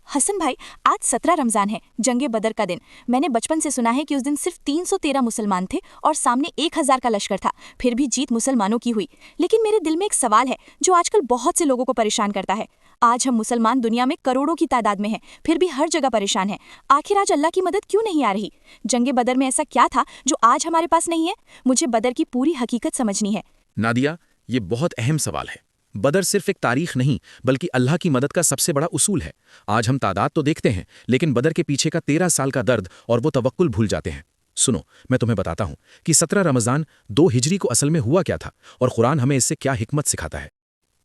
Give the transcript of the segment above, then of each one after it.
हसन भाई, आज 17 रमज़ान है, जंगे बदर का दिन। मैंने बचपन से सुना है कि उस दिन सिर्फ 313 मुसलमान थे और सामने 1000 का लश्कर था, फिर भी जीत मुसलमानों की हुई। लेकिन मेरे दिल में एक सवाल है जो आजकल बहुत से लोगों को परेशान करता है। आज हम मुसलमान दुनिया में करोड़ों की तादाद में हैं, फिर भी हर जगह परेशान हैं। आखिर आज अल्लाह की मदद क्यों नहीं आ रही? जंगे बदर में ऐसा क्या था जो आज हमारे पास नहीं है? मुझे बदर की पूरी हकीकत समझनी है। नादिया, ये बहुत अहम सवाल है। बदर सिर्फ एक तारीख नहीं बल्कि अल्लाह की मदद का सबसे बड़ा उसूल है। आज हम तादाद तो देखते हैं, लेकिन बदर के पीछे का 13 साल का दर्द और वो तवक्कुल भूल जाते हैं। सुनो, मैं तुम्हें बताता हूं कि 17 रमज़ान 2 हिजरी को असल में हुआ क्या था और कुरान हमें इससे क्या हिकमत सिखाता है।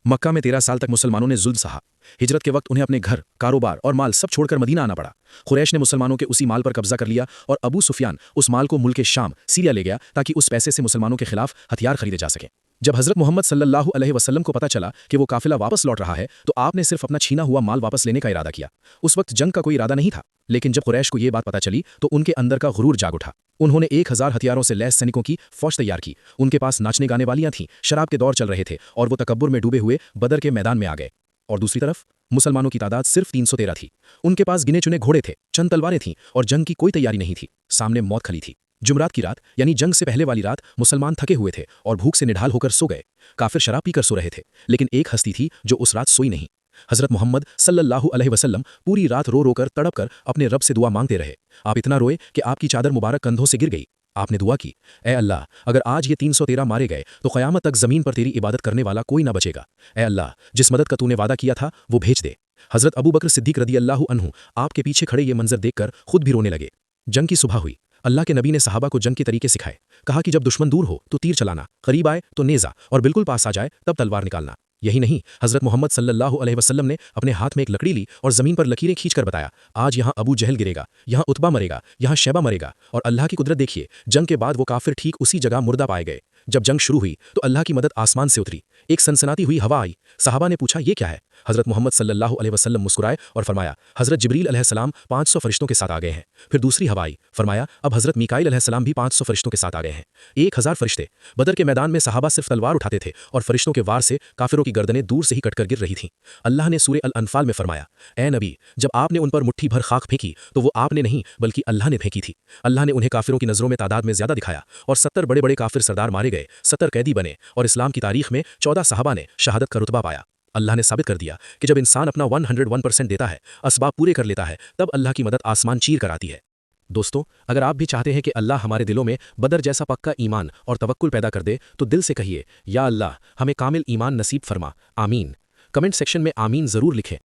मक्का में 13 साल तक मुसलमानों ने जुल्म सहा। हिजरत के वक्त उन्हें अपने घर, कारोबार और माल सब छोड़कर मदीना आना पड़ा। कुरैश ने मुसलमानों के उसी माल पर कब्जा कर लिया और अबू सुफियान उस माल को मुल्क शाम, सीरिया ले गया ताकि उस पैसे से मुसलमानों के खिलाफ हथियार खरीदे जा सकें। जब हजरत मोहम्मद सल्लल्लाहु अलैहि वसल्लम को पता चला कि वो काफिला वापस लौट रहा है, तो आपने सिर्फ अपना छीना हुआ माल वापस लेने का इरादा किया। उस वक्त जंग का कोई इरादा नहीं था, लेकिन जब कुरैश को ये बात पता चली तो उनके अंदर का गुरूर जाग उठा। उन्होंने 1000 हथियारों से लैस सैनिकों की फौज तैयार की। उनके पास नाचने गाने वालियां थीं, शराब के दौर चल रहे थे और वो तकब्बुर में डूबे हुए बदर के मैदान में आ गए। और दूसरी तरफ मुसलमानों की तादाद सिर्फ 313 थी। उनके पास गिने चुने घोड़े थे, चंद तलवारें थीं और जंग की कोई तैयारी नहीं थी। सामने मौत खली थी। जुमरात की रात यानी जंग से पहले वाली रात मुसलमान थके हुए थे और भूख से निढाल होकर सो गए। काफिर शराब पीकर सो रहे थे, लेकिन एक हस्ती थी जो उस रात सोई नहीं। हजरत मोहम्मद सल्लल्लाहु अलैहि वसल्लम पूरी रात रो रोकर तड़प कर अपने रब से दुआ मांगते रहे। आप इतना रोए कि आपकी चादर मुबारक कंधों से गिर गई। आपने दुआ की, ए अल्लाह, अगर आज ये 313 मारे गए तो क़यामत तक जमीन पर तेरी इबादत करने वाला कोई ना बचेगा। ए अल्लाह, जिस मदद का तूने वादा किया था वो भेज दे। हजरत अबू बकर सिद्दीक रदी अल्लाहु अन्हु आपके पीछे खड़े ये मंजर देखकर खुद भी रोने लगे। जंग की सुबह हुई। अल्लाह के नबी ने सहाबा को जंग के तरीके सिखाए। कहा कि जब दुश्मन दूर हो तो तीर चलाना, करीब आए तो नेज़ा और बिल्कुल पास आ जाए तब तलवार निकालना। यही नहीं, हजरत मोहम्मद सल्लल्लाहु अलैहि वसल्लम ने अपने हाथ में एक लकड़ी ली और जमीन पर लकीरें खींचकर बताया, आज यहाँ अबू जहल गिरेगा, यहाँ उतबा मरेगा, यहाँ शैबा मरेगा। और अल्लाह की कुदरत देखिए, जंग के बाद वो काफिर ठीक उसी जगह मुर्दा पाए गए। जब जंग शुरू हुई तो अल्लाह की मदद आसमान से उतरी। एक सनसनाती हुई हवा आई। सहाबा ने पूछा, ये क्या है? हजरत मोहम्मद सल्लल्लाहु अलैहि वसल्लम मुस्कुराए और फरमाया, हजरत जिब्रील अलैहिस्सलाम 500 फरिश्तों के साथ आ गए हैं। फिर दूसरी हवा आई। फरमाया, अब हजरत मीकाईल अलैहिस्सलाम भी 500 फरिश्तों के साथ आ गए हैं। 1000 फरिश्ते। बदर के मैदान में सहाबा सिर्फ तलवार उठाते थे और फरिश्तों के वार से काफिरों की गर्दनें दूर से ही कटकर गिर रही थीं। अल्लाह ने सूरह अल अनफाल में फरमाया, ए नबी, जब आपने उन पर मुट्ठी भर खाक फेंकी तो वो आपने नहीं बल्कि अल्लाह ने फेंकी थी। अल्लाह ने उन्हें काफिरों की नजरों में तादाद में ज्यादा दिखाया और 70 बड़े बड़े काफिर सरदार मारे गए, 70 कैदी बने और इस्लाम की तारीख में 14 सहाबा ने शहादत का रुतबा पाया। अल्लाह ने साबित कर दिया कि जब इंसान अपना 101% देता है, असबाब पूरे कर लेता है, तब अल्लाह की मदद आसमान चीर कर आती है। दोस्तों, अगर आप भी चाहते हैं कि अल्लाह हमारे दिलों में बदर जैसा पक्का ईमान और तवक्कुल पैदा कर दे, तो दिल से कहिए, या अल्लाह, हमें कामिल ईमान नसीब फरमा, आमीन। कमेंट सेक्शन में आमीन जरूर लिखें।